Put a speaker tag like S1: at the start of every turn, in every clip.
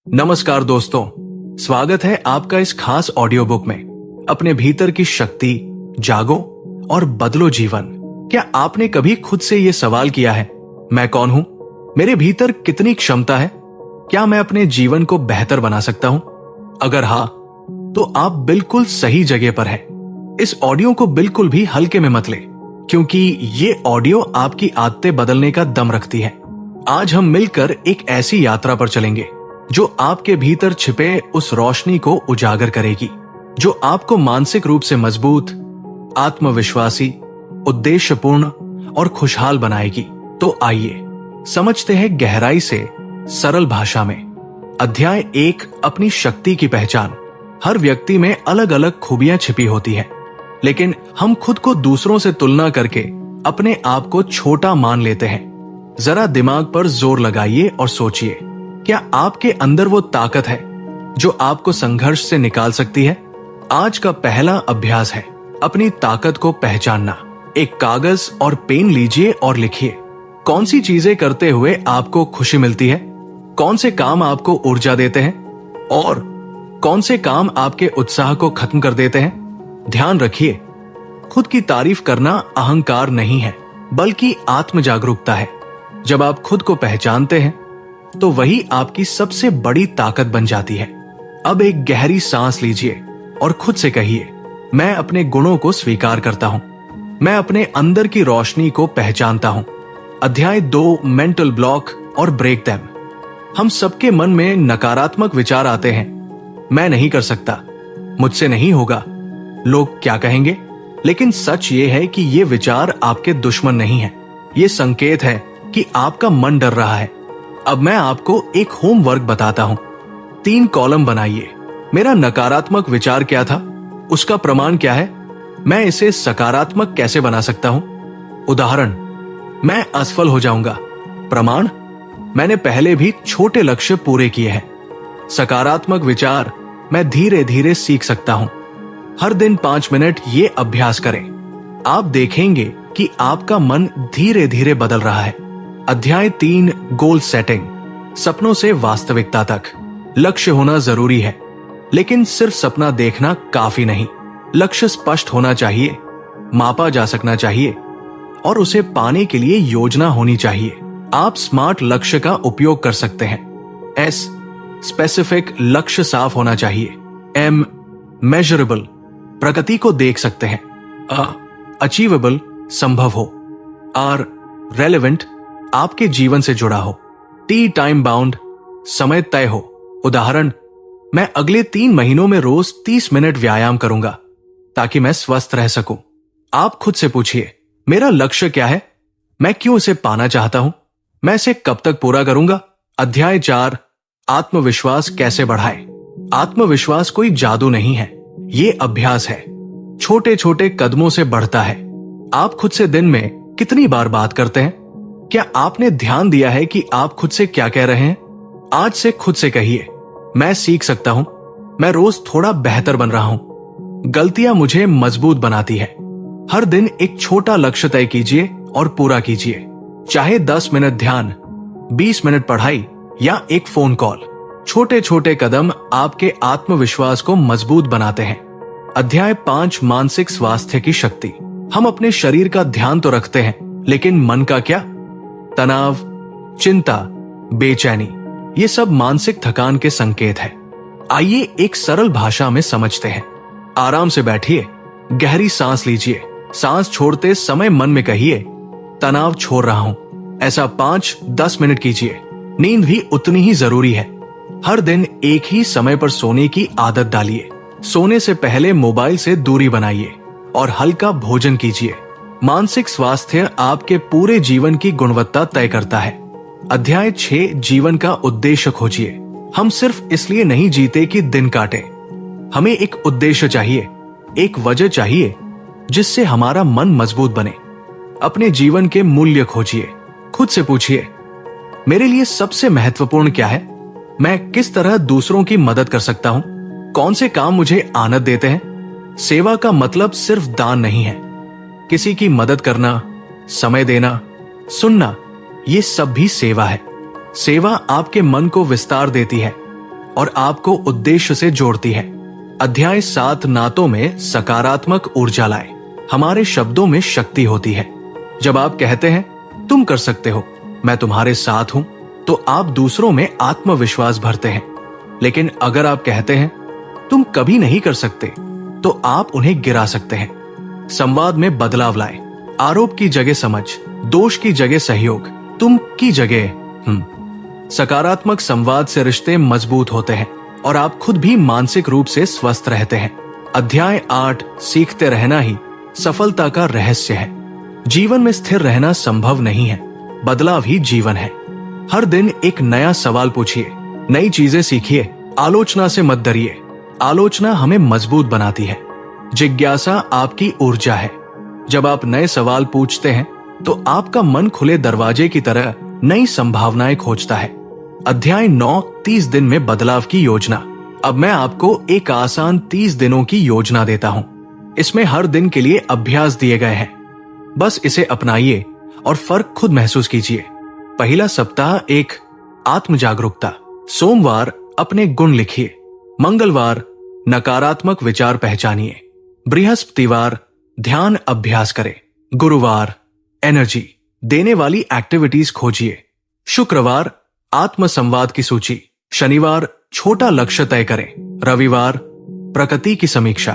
S1: नमस्कार दोस्तों, स्वागत है आपका इस खास ऑडियो बुक में। अपने भीतर की शक्ति जागो और बदलो जीवन। क्या आपने कभी खुद से ये सवाल किया है, मैं कौन हूं? मेरे भीतर कितनी क्षमता है? क्या मैं अपने जीवन को बेहतर बना सकता हूं? अगर हाँ, तो आप बिल्कुल सही जगह पर हैं। इस ऑडियो को बिल्कुल भी हल्के में मत ले, क्योंकि ये ऑडियो आपकी आदतें बदलने का दम रखती है। आज हम मिलकर एक ऐसी यात्रा पर चलेंगे जो आपके भीतर छिपे उस रोशनी को उजागर करेगी, जो आपको मानसिक रूप से मजबूत, आत्मविश्वासी, उद्देश्यपूर्ण और खुशहाल बनाएगी। तो आइए समझते हैं गहराई से, सरल भाषा में। अध्याय 1, अपनी शक्ति की पहचान। हर व्यक्ति में अलग अलग खूबियां छिपी होती हैं, लेकिन हम खुद को दूसरों से तुलना करके अपने आप को छोटा मान लेते हैं। जरा दिमाग पर जोर लगाइए और सोचिए, क्या आपके अंदर वो ताकत है जो आपको संघर्ष से निकाल सकती है? आज का पहला अभ्यास है अपनी ताकत को पहचानना। एक कागज और पेन लीजिए और लिखिए, कौन सी चीजें करते हुए आपको खुशी मिलती है, कौन से काम आपको ऊर्जा देते हैं और कौन से काम आपके उत्साह को खत्म कर देते हैं। ध्यान रखिए, खुद की तारीफ करना अहंकार नहीं है, बल्कि आत्म जागरूकता है। जब आप खुद को पहचानते हैं तो वही आपकी सबसे बड़ी ताकत बन जाती है। अब एक गहरी सांस लीजिए और खुद से कहिए, मैं अपने गुणों को स्वीकार करता हूं, मैं अपने अंदर की रोशनी को पहचानता हूं। अध्याय 2, मेंटल ब्लॉक और ब्रेक देम। हम सबके मन में नकारात्मक विचार आते हैं। मैं नहीं कर सकता, मुझसे नहीं होगा, लोग क्या कहेंगे। लेकिन सच ये है कि ये विचार आपके दुश्मन नहीं है, ये संकेत है कि आपका मन डर रहा है। अब मैं आपको एक होमवर्क बताता हूं। 3 कॉलम बनाइए। मेरा नकारात्मक विचार क्या था, उसका प्रमाण क्या है, मैं इसे सकारात्मक कैसे बना सकता हूं। उदाहरण, मैं असफल हो जाऊंगा। प्रमाण, मैंने पहले भी छोटे लक्ष्य पूरे किए हैं। सकारात्मक विचार, मैं धीरे धीरे सीख सकता हूं। हर दिन 5 मिनट ये अभ्यास करें। आप देखेंगे कि आपका मन धीरे धीरे बदल रहा है। अध्याय 3, गोल सेटिंग। सपनों से वास्तविकता तक। लक्ष्य होना जरूरी है, लेकिन सिर्फ सपना देखना काफी नहीं। लक्ष्य स्पष्ट होना चाहिए, मापा जा सकना चाहिए और उसे पाने के लिए योजना होनी चाहिए। आप स्मार्ट लक्ष्य का उपयोग कर सकते हैं। S, स्पेसिफिक, लक्ष्य साफ होना चाहिए। M, मेजरेबल, प्रगति को देख सकते हैं। अचीवेबल, संभव हो। R, रेलेवेंट, आपके जीवन से जुड़ा हो। T, टाइम बाउंड, समय तय हो। उदाहरण, मैं अगले 3 महीनों में रोज 30 मिनट व्यायाम करूंगा ताकि मैं स्वस्थ रह सकूं। आप खुद से पूछिए, मेरा लक्ष्य क्या है, मैं क्यों इसे पाना चाहता हूं, मैं इसे कब तक पूरा करूंगा। अध्याय 4, आत्मविश्वास कैसे बढ़ाएं। आत्मविश्वास कोई जादू नहीं है, ये अभ्यास है। छोटे छोटे कदमों से बढ़ता है। आप खुद से दिन में कितनी बार बात करते हैं? क्या आपने ध्यान दिया है कि आप खुद से क्या कह रहे हैं? आज से खुद से कहिए, मैं सीख सकता हूं, मैं रोज थोड़ा बेहतर बन रहा हूं, गलतियां मुझे मजबूत बनाती है। हर दिन एक छोटा लक्ष्य तय कीजिए और पूरा कीजिए, चाहे 10 मिनट ध्यान, 20 मिनट पढ़ाई या एक फोन कॉल। छोटे छोटे कदम आपके आत्मविश्वास को मजबूत बनाते हैं। अध्याय 5, मानसिक स्वास्थ्य की शक्ति। हम अपने शरीर का ध्यान तो रखते हैं, लेकिन मन का क्या? तनाव, चिंता, बेचैनी, ये सब मानसिक थकान के संकेत है। आइए एक सरल भाषा में समझते हैं। आराम से बैठिए, गहरी सांस लीजिए। सांस छोड़ते समय मन में कहिए, तनाव छोड़ रहा हूं। ऐसा 5-10 मिनट कीजिए। नींद भी उतनी ही जरूरी है। हर दिन एक ही समय पर सोने की आदत डालिए। सोने से पहले मोबाइल से दूरी बनाइए और हल्का भोजन कीजिए। मानसिक स्वास्थ्य आपके पूरे जीवन की गुणवत्ता तय करता है। अध्याय 6, जीवन का उद्देश्य खोजिए। हम सिर्फ इसलिए नहीं जीते कि दिन काटे, हमें एक उद्देश्य चाहिए, एक वजह चाहिए जिससे हमारा मन मजबूत बने। अपने जीवन के मूल्य खोजिए। खुद से पूछिए, मेरे लिए सबसे महत्वपूर्ण क्या है, मैं किस तरह दूसरों की मदद कर सकता हूं, कौन से काम मुझे आनंद देते हैं। सेवा का मतलब सिर्फ दान नहीं है, किसी की मदद करना, समय देना, सुनना, ये सब भी सेवा है। सेवा आपके मन को विस्तार देती है, और आपको उद्देश्य से जोड़ती है। अध्याय 7 नातों में सकारात्मक ऊर्जा लाए। हमारे शब्दों में शक्ति होती है। जब आप कहते हैं तुम कर सकते हो, मैं तुम्हारे साथ हूं, तो आप दूसरों में आत्मविश्वास भरते हैं। लेकिन अगर आप कहते हैं तुम कभी नहीं कर सकते, तो आप उन्हें गिरा सकते हैं। संवाद में बदलाव लाए। आरोप की जगह समझ, दोष की जगह सहयोग, तुम की जगह सकारात्मक संवाद से रिश्ते मजबूत होते हैं और आप खुद भी मानसिक रूप से स्वस्थ रहते हैं। अध्याय 8 सीखते रहना ही सफलता का रहस्य है। जीवन में स्थिर रहना संभव नहीं है, बदलाव ही जीवन है। हर दिन एक नया सवाल पूछिए, नई चीजें सीखिए, आलोचना से मत डरिए। आलोचना हमें मजबूत बनाती है। जिज्ञासा आपकी ऊर्जा है। जब आप नए सवाल पूछते हैं तो आपका मन खुले दरवाजे की तरह नई संभावनाएं खोजता है। अध्याय 9 30 दिन में बदलाव की योजना। अब मैं आपको एक आसान 30 दिनों की योजना देता हूं। इसमें हर दिन के लिए अभ्यास दिए गए हैं। बस इसे अपनाइए और फर्क खुद महसूस कीजिए। पहला सप्ताह एक आत्म जागरूकता। सोमवार अपने गुण लिखिए। मंगलवार नकारात्मक विचार पहचानिए। बृहस्पतिवार ध्यान अभ्यास करें। गुरुवार एनर्जी देने वाली एक्टिविटीज खोजिए। शुक्रवार आत्म संवाद की सूची। शनिवार छोटा लक्ष्य तय करें। रविवार प्रकृति की समीक्षा।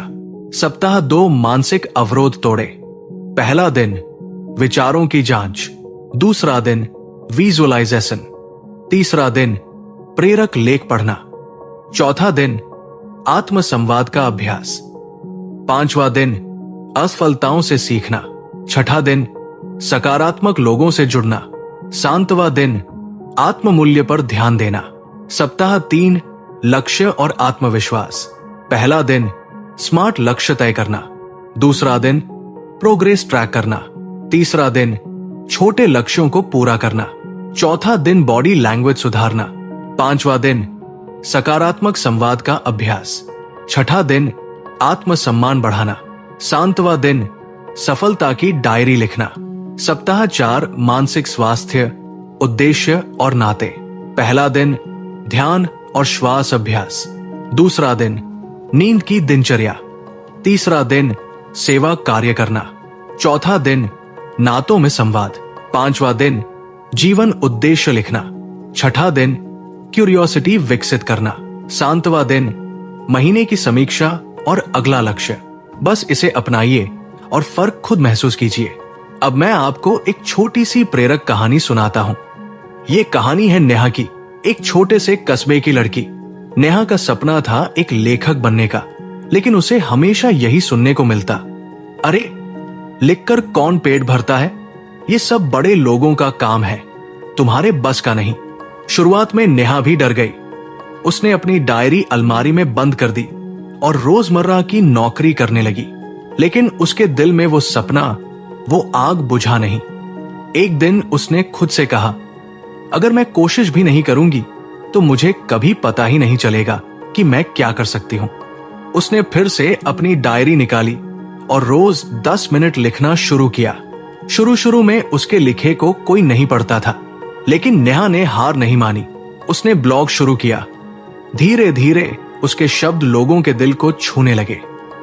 S1: सप्ताह 2 मानसिक अवरोध तोड़े। पहला दिन विचारों की जांच। दूसरा दिन विजुअलाइजेशन। तीसरा दिन प्रेरक लेख पढ़ना। चौथा दिन आत्म संवाद का अभ्यास। पांचवा दिन असफलताओं से सीखना। छठा दिन सकारात्मक लोगों से जुड़ना। सातवां दिन आत्म मूल्य पर ध्यान देना। सप्ताह 3 लक्ष्य और आत्मविश्वास। पहला दिन स्मार्ट लक्ष्य तय करना। दूसरा दिन प्रोग्रेस ट्रैक करना। तीसरा दिन छोटे लक्ष्यों को पूरा करना। चौथा दिन बॉडी लैंग्वेज सुधारना। पांचवां दिन सकारात्मक संवाद का अभ्यास। छठा दिन आत्म सम्मान बढ़ाना। सातवां दिन सफलता की डायरी लिखना। सप्ताह 4 मानसिक स्वास्थ्य, उद्देश्य और नाते। पहला दिन ध्यान और श्वास अभ्यास। दूसरा दिन नींद की दिनचर्या। तीसरा दिन सेवा कार्य करना। चौथा दिन नातों में संवाद। पांचवा दिन जीवन उद्देश्य लिखना। छठा दिन क्यूरियोसिटी विकसित करना। सातवां दिन महीने की समीक्षा और अगला लक्ष्य। बस इसे अपनाइए और फर्क खुद महसूस कीजिए। अब मैं आपको एक छोटी सी प्रेरक कहानी सुनाता हूं। ये कहानी है नेहा की, एक छोटे से कस्बे की लड़की। नेहा का सपना था एक लेखक बनने का, लेकिन उसे हमेशा यही सुनने को मिलता, अरे लिखकर कौन पेट भरता है, ये सब बड़े लोगों का काम है, तुम्हारे बस का नहीं। शुरुआत में नेहा भी डर गई। उसने अपनी डायरी अलमारी में बंद कर दी और रोजमर्रा की नौकरी करने लगी। लेकिन उसके दिल में वो सपना, वो आग बुझा नहीं। एक दिन उसने खुद से कहा, अगर मैं कोशिश भी नहीं करूंगी तो मुझे कभी पता ही नहीं चलेगा कि मैं क्या कर सकती हूं। उसने फिर से अपनी डायरी निकाली और रोज 10 मिनट लिखना शुरू किया। शुरू में उसके लिखे को कोई नहीं पढ़ता था, लेकिन नेहा ने हार नहीं मानी। उसने ब्लॉग शुरू किया। धीरे धीरे उसके शब्द लोगों के दिल को छूने लगे।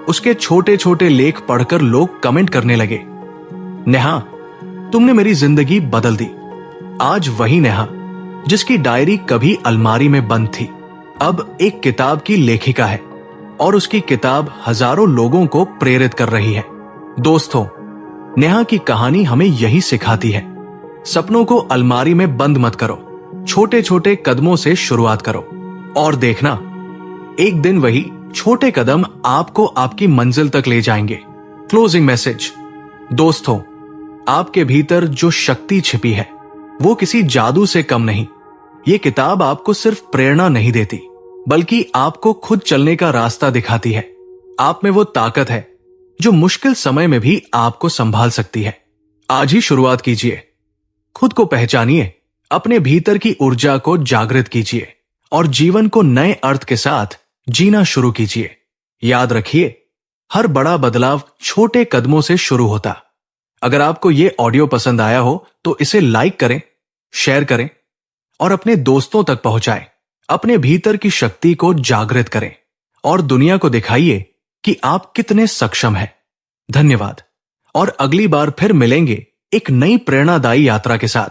S1: उसके छोटे छोटे लेख पढ़कर लोग कमेंट करने लगे, नेहा तुमने मेरी जिंदगी बदल दी। आज वही नेहा जिसकी डायरी कभी अलमारी में बंद थी, अब एक किताब की लेखिका है और उसकी किताब हजारों लोगों को प्रेरित कर रही है। दोस्तों, नेहा की कहानी हमें यही सिखाती है, सपनों को अलमारी में बंद मत करो, छोटे छोटे कदमों से शुरुआत करो और देखना एक दिन वही छोटे कदम आपको आपकी मंजिल तक ले जाएंगे। Closing message. दोस्तों, आपके भीतर जो शक्ति छिपी है वो किसी जादू से कम नहीं। ये किताब आपको सिर्फ प्रेरणा नहीं देती, बल्कि आपको खुद चलने का रास्ता दिखाती है। आप में वो ताकत है जो मुश्किल समय में भी आपको संभाल सकती है। आज ही शुरुआत कीजिए। खुद को पहचानिए, अपने भीतर की ऊर्जा को जागृत कीजिए और जीवन को नए अर्थ के साथ जीना शुरू कीजिए। याद रखिए, हर बड़ा बदलाव छोटे कदमों से शुरू होता। अगर आपको ये ऑडियो पसंद आया हो तो इसे लाइक करें, शेयर करें और अपने दोस्तों तक पहुंचाएं। अपने भीतर की शक्ति को जागृत करें और दुनिया को दिखाइए कि आप कितने सक्षम हैं। धन्यवाद और अगली बार फिर मिलेंगे एक नई प्रेरणादायी यात्रा के साथ।